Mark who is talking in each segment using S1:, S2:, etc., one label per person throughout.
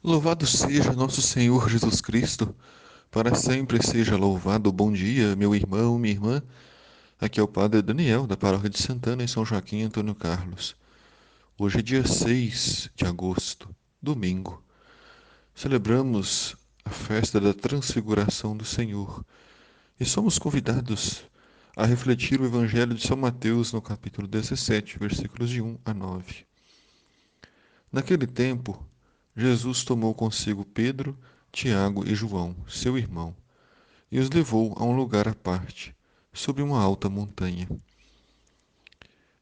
S1: Louvado seja nosso Senhor Jesus Cristo, para sempre seja louvado. Bom dia, meu irmão, minha irmã. Aqui é o Padre Daniel, da Paróquia de Santana, em São Joaquim Antônio Carlos. Hoje é dia 6 de agosto, domingo. Celebramos a festa da Transfiguração do Senhor e somos convidados a refletir o Evangelho de São Mateus no capítulo 17, versículos de 1 a 9. Naquele tempo, Jesus tomou consigo Pedro, Tiago e João, seu irmão, e os levou a um lugar à parte, sobre uma alta montanha.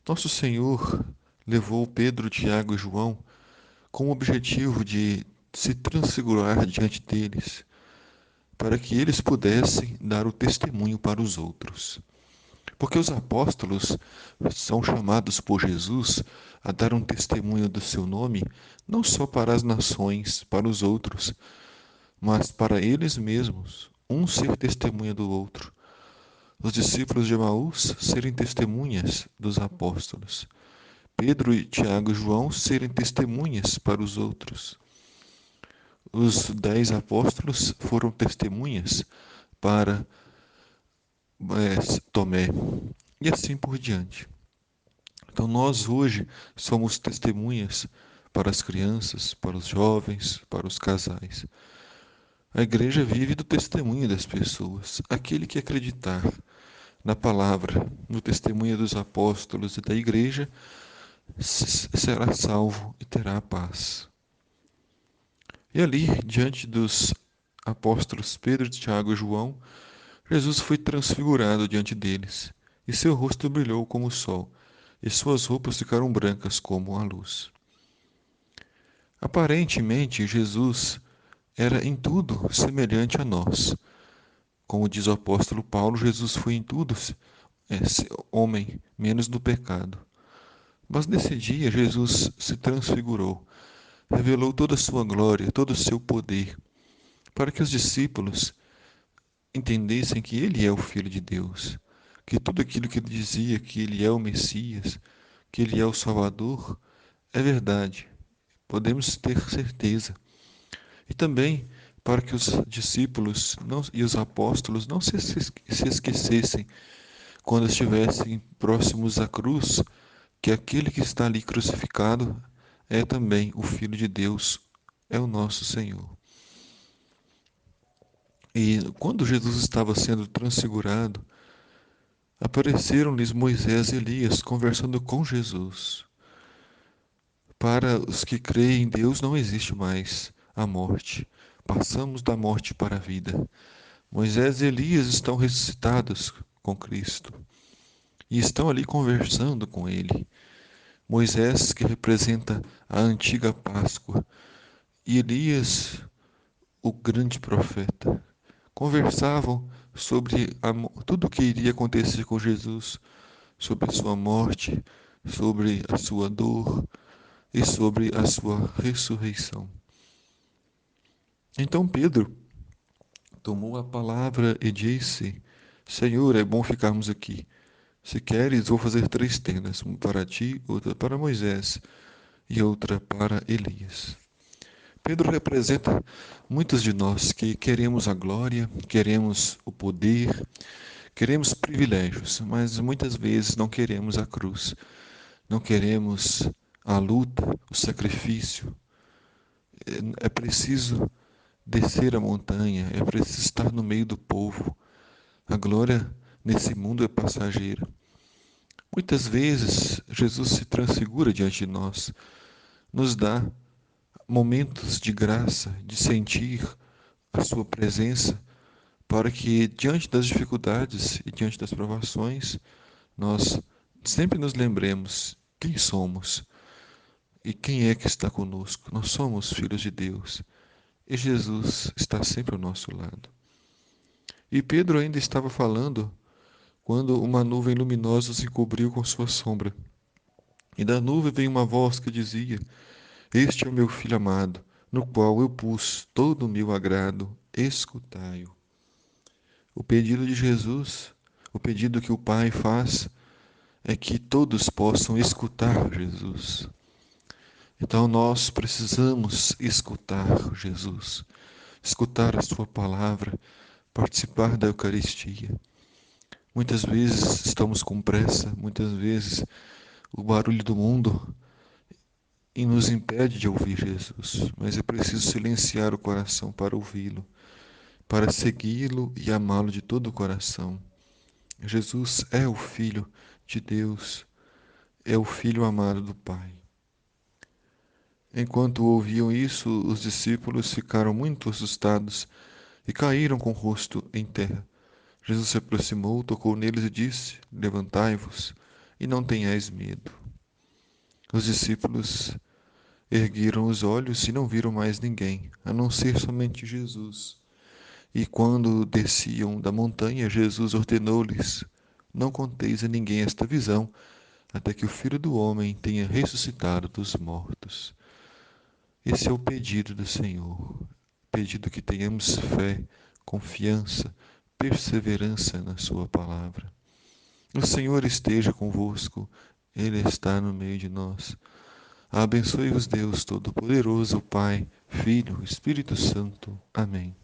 S1: Nosso Senhor levou Pedro, Tiago e João com o objetivo de se transfigurar diante deles, para que eles pudessem dar o testemunho para os outros. Porque os apóstolos são chamados por Jesus a dar um testemunho do seu nome, não só para as nações, para os outros, mas para eles mesmos, um ser testemunha do outro. Os discípulos de Emaús serem testemunhas dos apóstolos. Pedro, Tiago e João serem testemunhas para os outros. Os 10 apóstolos foram testemunhas para Tomé. E assim por diante. Então nós hoje somos testemunhas para as crianças, para os jovens, para os casais. A igreja vive do testemunho das pessoas. Aquele que acreditar na palavra, no testemunho dos apóstolos e da igreja, será salvo e terá a paz. E ali, diante dos apóstolos Pedro, Tiago e João, Jesus foi transfigurado diante deles, e seu rosto brilhou como o sol, e suas roupas ficaram brancas como a luz. Aparentemente, Jesus era em tudo semelhante a nós. Como diz o apóstolo Paulo, Jesus foi em tudo homem, menos no pecado. Mas nesse dia, Jesus se transfigurou, revelou toda a sua glória, todo o seu poder, para que os discípulos entendessem que ele é o Filho de Deus, que tudo aquilo que ele dizia, que ele é o Messias, que ele é o Salvador, é verdade. Podemos ter certeza. E também para que os discípulos e os apóstolos não se esquecessem, quando estivessem próximos à cruz, que aquele que está ali crucificado é também o Filho de Deus, é o nosso Senhor. E quando Jesus estava sendo transfigurado, apareceram-lhes Moisés e Elias conversando com Jesus. Para os que creem em Deus não existe mais a morte. Passamos da morte para a vida. Moisés e Elias estão ressuscitados com Cristo e estão ali conversando com ele. Moisés, que representa a antiga Páscoa, e Elias, o grande profeta, conversavam sobre tudo o que iria acontecer com Jesus, sobre a sua morte, sobre a sua dor e sobre a sua ressurreição. Então Pedro tomou a palavra e disse: Senhor, é bom ficarmos aqui. Se queres, vou fazer 3 tendas, uma para ti, outra para Moisés e outra para Elias. Pedro representa muitos de nós que queremos a glória, queremos o poder, queremos privilégios, mas muitas vezes não queremos a cruz, não queremos a luta, o sacrifício. É preciso descer a montanha, é preciso estar no meio do povo. A glória nesse mundo é passageira. Muitas vezes Jesus se transfigura diante de nós, nos dá momentos de graça, de sentir a sua presença, para que diante das dificuldades e diante das provações, nós sempre nos lembremos quem somos e quem é que está conosco. Nós somos filhos de Deus e Jesus está sempre ao nosso lado. E Pedro ainda estava falando quando uma nuvem luminosa se cobriu com sua sombra. E da nuvem veio uma voz que dizia: Este é o meu filho amado, no qual eu pus todo o meu agrado, escutai-o. O pedido de Jesus, o pedido que o Pai faz, é que todos possam escutar Jesus. Então nós precisamos escutar Jesus, escutar a Sua palavra, participar da Eucaristia. Muitas vezes estamos com pressa, muitas vezes o barulho do mundo nos impede de ouvir Jesus, mas é preciso silenciar o coração para ouvi-lo, para segui-lo e amá-lo de todo o coração. Jesus é o Filho de Deus, é o Filho amado do Pai. Enquanto ouviam isso, os discípulos ficaram muito assustados e caíram com o rosto em terra. Jesus se aproximou, tocou neles e disse: Levantai-vos e não tenhais medo. Os discípulos ergueram os olhos e não viram mais ninguém, a não ser somente Jesus. E quando desciam da montanha, Jesus ordenou-lhes: Não conteis a ninguém esta visão, até que o Filho do Homem tenha ressuscitado dos mortos. Esse é o pedido do Senhor. Pedido que tenhamos fé, confiança, perseverança na Sua palavra. O Senhor esteja convosco, Ele está no meio de nós. Abençoe-vos, Deus Todo-Poderoso, Pai, Filho, Espírito Santo. Amém.